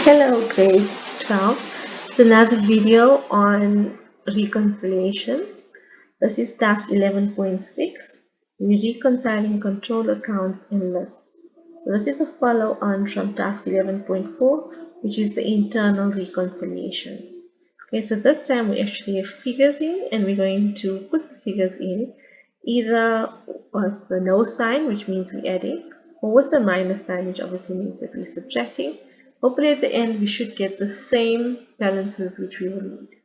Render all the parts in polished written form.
Hello, grade 12. It's another video on reconciliations. This is task 11.6. We're reconciling control accounts and lists. So this is a follow on from task 11.4, which is the internal reconciliation. Okay, so this time we actually have figures in, and we're going to put the figures in either with the no sign, which means we're adding, or with the minus sign, which obviously means that we're subtracting. Hopefully at the end we should get the same balances which we will need.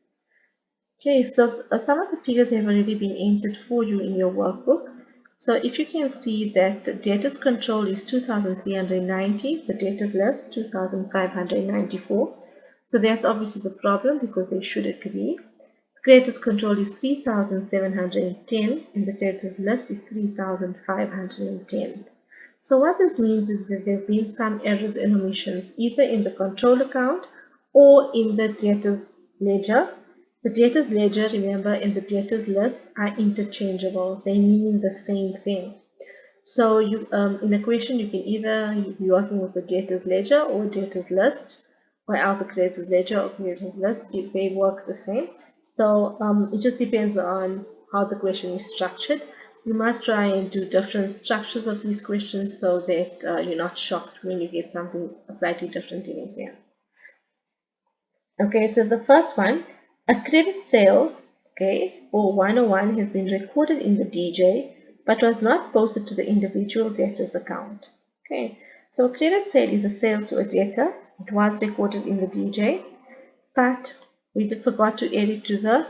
Okay, so some of the figures have already been entered for you in your workbook. So if you can see that the debtors control is 2,390, the debtors list 2,594. So that's obviously the problem because they should agree. Creditors control is 3,710 and the creditors list is 3,510. So what this means is that there have been some errors and omissions either in the control account or in the debtors ledger. The debtors ledger, remember, and the debtors list are interchangeable. They mean the same thing. So you, in a question, you can either be working with the debtors ledger or debtors list, or else the creditors ledger or creditors list. If they work the same. So it just depends on how the question is structured. You must try and do different structures of these questions so that you're not shocked when you get something slightly different in exam. Okay, so the first one, a credit sale, okay, for 101 has been recorded in the DJ but was not posted to the individual debtor's account. Okay, so a credit sale is a sale to a debtor. It was recorded in the DJ, but we forgot to add it to the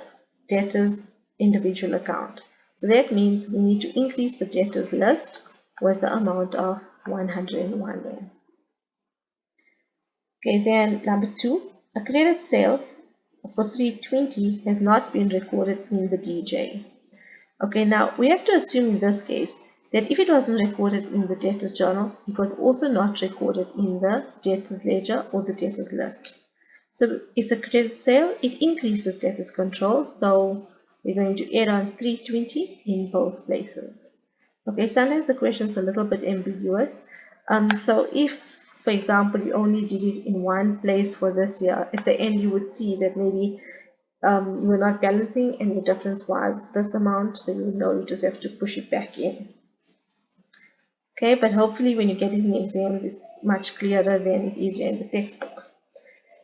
debtor's individual account. So that means we need to increase the debtor's list with the amount of 101 there. Okay, then number 2, a credit sale for 320 has not been recorded in the DJ. Okay, now we have to assume in this case that if it wasn't recorded in the debtor's journal, it was also not recorded in the debtor's ledger or the debtor's list. So it's a credit sale, it increases debtor's control, so we're going to add on 320 in both places. Okay, sometimes the question is a little bit ambiguous. So if, for example, you only did it in one place for this year, at the end you would see that maybe you were not balancing and the difference was this amount, so you know you just have to push it back in. Okay, but hopefully when you get it in exams, it's much clearer than it is in the textbook.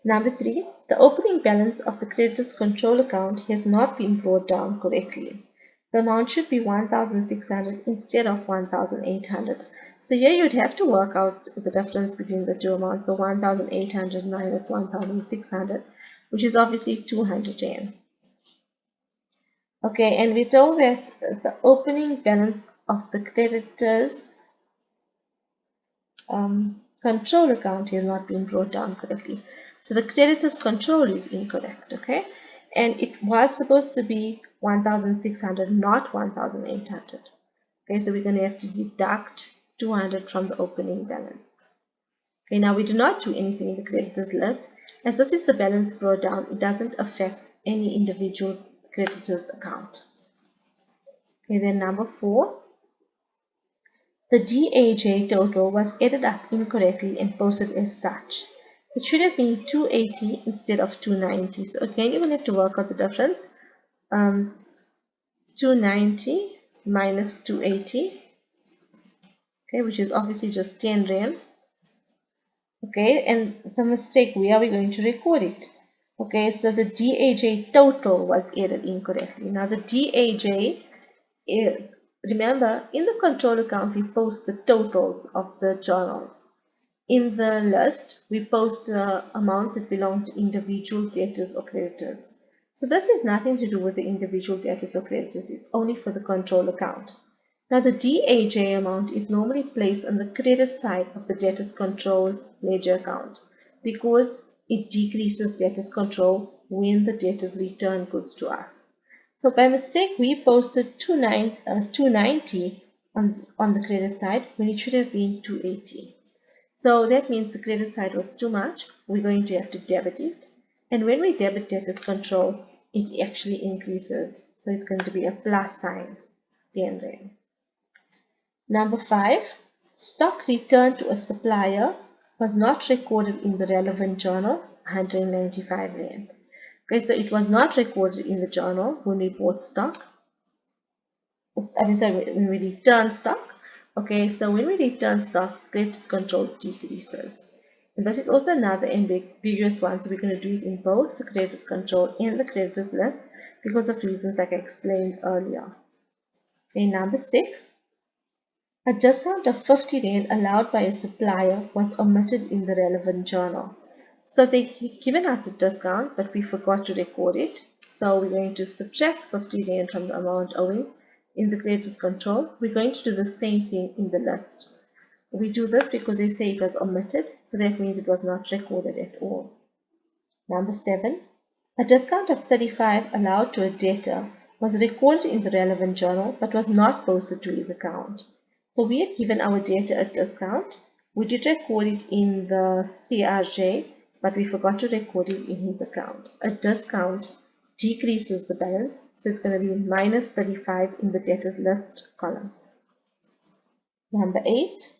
Number 3, the opening balance of the creditor's control account has not been brought down correctly. The amount should be 1,600 instead of 1,800. So here you'd have to work out the difference between the two amounts. So 1,800 minus 1,600, which is obviously 200 Rand. Okay, and we're told that the opening balance of the creditor's control account has not been brought down correctly. So the creditor's control is incorrect, okay? And it was supposed to be 1,600, not 1,800. Okay, so we're going to have to deduct 200 from the opening balance. Okay, now we do not do anything in the creditor's list. As this is the balance brought down, it doesn't affect any individual creditor's account. Okay, then number 4. The DAJ total was added up incorrectly and posted as such. It should have been 280 instead of 290. So again, you're going to have to work out the difference. 290 minus 280, okay, which is obviously just 10 Rand. Okay, and the mistake, where are we going to record it? Okay, so the DAJ total was added incorrectly. Now the DAJ, remember, in the control account, we post the totals of the journals. In the list, we post the amounts that belong to individual debtors or creditors. So this has nothing to do with the individual debtors or creditors. It's only for the control account. Now the DAJ amount is normally placed on the credit side of the debtors control ledger account because it decreases debtors control when the debtors return goods to us. So by mistake, we posted 290 on the credit side when it should have been 280. So that means the credit side was too much. We're going to have to debit it. And when we debit debtors control, it actually increases. So it's going to be a plus sign, 10 Rand. Number 5, Stock returned to a supplier was not recorded in the relevant journal, 195 Rand. Okay, so it was not recorded in the journal when we bought stock. Sorry, when we return stock. Okay, so when we return stock, creditors control decreases. And this is also another ambiguous one, so we're going to do it in both the creditors control and the creditors list because of reasons like I explained earlier. Okay, number 6. A discount of 50 Rand allowed by a supplier was omitted in the relevant journal. So they've given us a discount, but we forgot to record it. So we're going to subtract 50 Rand from the amount owing in the creditors control. We're going to do the same thing in the list. We do this because they say it was omitted, so that means it was not recorded at all. Number 7. A discount of 35 allowed to a debtor was recorded in the relevant journal but was not posted to his account. So we have given our debtor a discount. We did record it in the CRJ, but we forgot to record it in his account. A discount decreases the balance, so it's going to be minus 35 in the debtors list column. Number 8.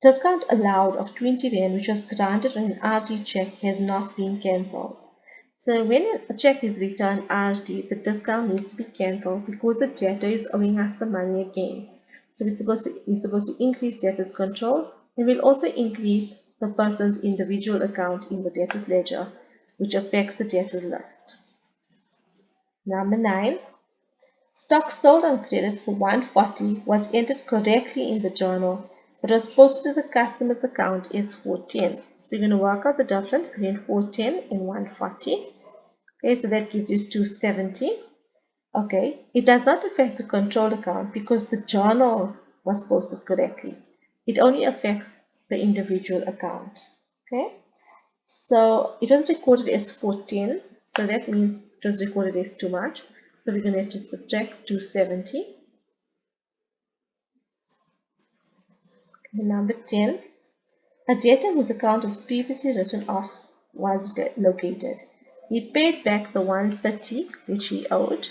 Discount allowed of 20 Rand which was granted on an RD check has not been cancelled. So when a check is returned RD, the discount needs to be cancelled because the debtor is owing us the money again. So we're supposed to increase debtors control, and we'll also increase the person's individual account in the debtors ledger, which affects the debtors list. Number 9. Stock sold on credit for 140 was entered correctly in the journal, but was posted to the customer's account as 410. So you're going to work out the difference between 410 and 140. Okay, so that gives you 270. Okay, it does not affect the control account because the journal was posted correctly. It only affects the individual account. Okay, so it was recorded as 410, so that means it was recorded as too much. So we're going to have to subtract 270. Number 10. A debtor whose account was previously written off was located. He paid back the 130 which he owed.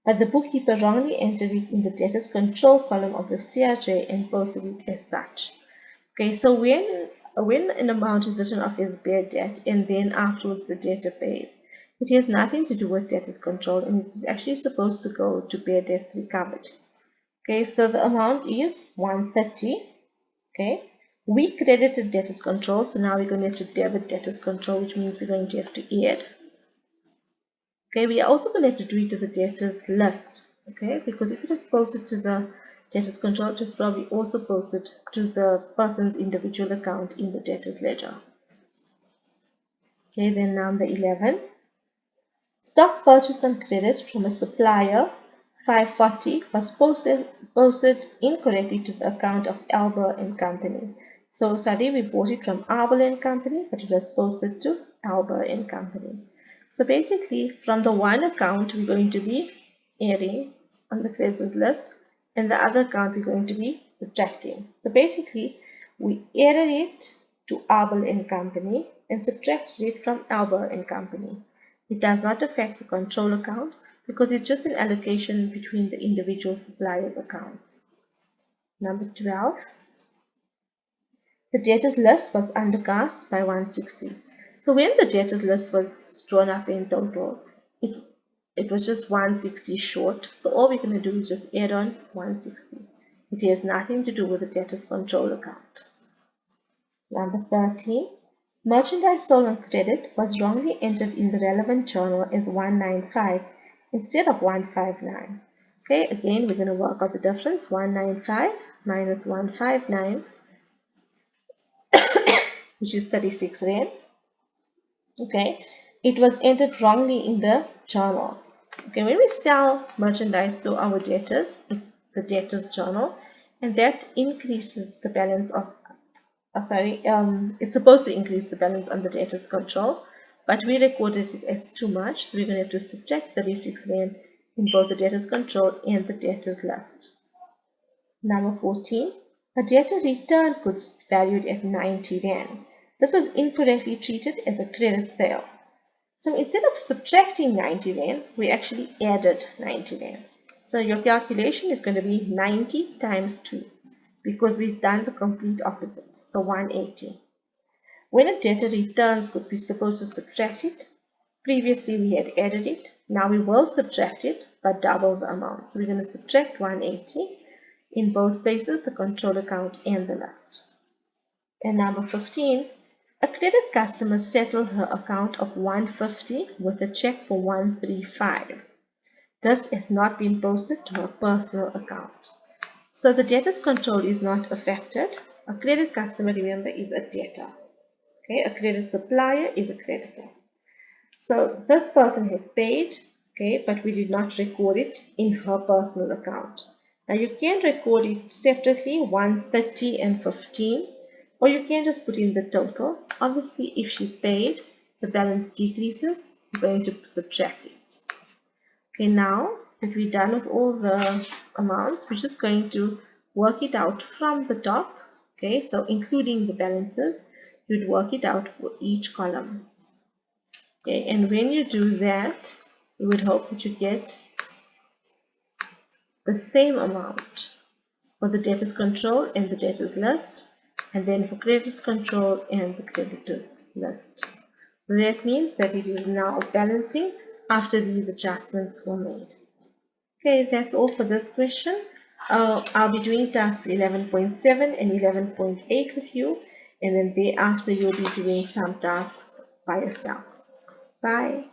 But the bookkeeper wrongly entered it in the debtors control column of the CRJ and posted it as such. Okay, so when an amount is written off as bad debt and then afterwards the debtor pays, it has nothing to do with debtors control and it is actually supposed to go to bad debts recovered. Okay, so the amount is 130. Okay, we credited debtors control, so now we're going to have to debit debtors control, which means we're going to have to add. Okay, we are also going to have to do it to the debtors list. Okay, because if it is posted to the debtors control, it is probably also posted to the person's individual account in the debtors ledger. Okay, then number 11. Stock purchased on credit from a supplier 540 was posted incorrectly to the account of Albert and Company. So sorry, we bought it from Albert and Company, but it was posted to Albert and Company. So basically, from the one account, we're going to be adding on the creditors list, and the other account we're going to be subtracting. So basically, we added it to Albert and Company and subtracted it from Albert and Company. It does not affect the control account because it's just an allocation between the individual suppliers' accounts. Number 12. The debtors list was undercast by 160. So when the debtors list was drawn up in total, it was just 160 short. So all we're going to do is just add on 160. It has nothing to do with the debtors control account. Number 13. Merchandise sold on credit was wrongly entered in the relevant journal as 195 instead of 159. Okay, again we're going to work out the difference. 195 minus 159, which is 36 Rand. Okay, it was entered wrongly in the journal. Okay, when we sell merchandise to our debtors, it's the debtors journal, and that increases the balance of it's supposed to increase the balance on the debtors control, but we recorded it as too much, so we're going to have to subtract 36 Rand in both the debtors control and the debtors list. Number 14. A debtor returned goods valued at 90 Rand. This was incorrectly treated as a credit sale. So instead of subtracting 90 Rand, we actually added 90 Rand. So your calculation is going to be 90 times 2 because we've done the complete opposite. So 180. When a debtor returns goods, we're supposed to subtract it. Previously we had added it. Now we will subtract it, but double the amount. So we're going to subtract 180 in both places, the control account and the list. And number 15, a credit customer settled her account of 150 with a check for 135. This has not been posted to her personal account. So the debtor's control is not affected. A credit customer, remember, is a debtor. Okay, a credit supplier is a creditor. So this person has paid, okay, but we did not record it in her personal account. Now you can record it separately, 130 and 15, or you can just put in the total. Obviously, if she paid, the balance decreases. You're going to subtract it. Okay, now that we're done with all the amounts, we're just going to work it out from the top. Okay, so including the balances, you'd work it out for each column. Okay, and when you do that, you would hope that you get the same amount for the debtors control and the debtors list, and then for creditors control and the creditors list. That means that it is now balancing after these adjustments were made. Okay, that's all for this question. I'll be doing tasks 11.7 and 11.8 with you, and then thereafter you'll be doing some tasks by yourself. Bye.